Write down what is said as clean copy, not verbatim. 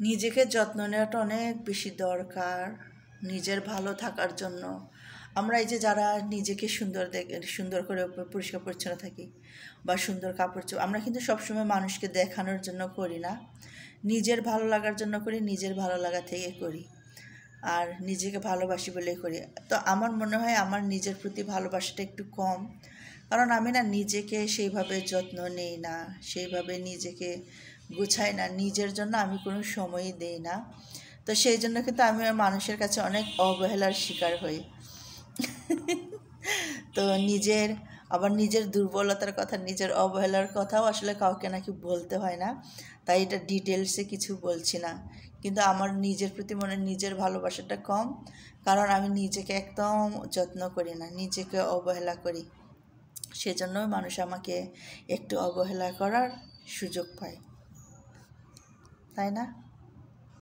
নিজেকে যত্ন নেওয়াটা অনেক বেশি দরকার নিজের ভালো থাকার জন্য। আমরা এই যে যারা নিজেকে সুন্দর করে পরিষ্কার পরিচ্ছন্ন থাকি বা সুন্দর কাপড় চোপড়, আমরা কিন্তু সবসময় মানুষকে দেখানোর জন্য করি না, নিজের ভালো লাগার জন্য করি, নিজের ভালো লাগা থেকে করি, আর নিজেকে ভালোবাসি বলেই করি। তো আমার মনে হয় আমার নিজের প্রতি ভালোবাসাটা একটু কম, কারণ আমি না নিজেকে সেইভাবে যত্ন নেই না, সেইভাবে নিজেকে গুছাই না, নিজের জন্য আমি কোনো সময়ই দেই না। তো সেই জন্য কিন্তু আমি মানুষের কাছে অনেক অবহেলার শিকার হই। তো নিজের দুর্বলতার কথা, নিজের অবহেলার কথাও আসলে কাউকে নাকি বলতে হয় না, তাই এটা ডিটেলসে কিছু বলছি না। কিন্তু আমার নিজের প্রতি নিজের ভালোবাসাটা কম, কারণ আমি নিজেকে একদম যত্ন করি না, নিজেকে অবহেলা করি। সেজন্য মানুষ আমাকে একটু অবহেলা করার সুযোগ পায়, তাই না?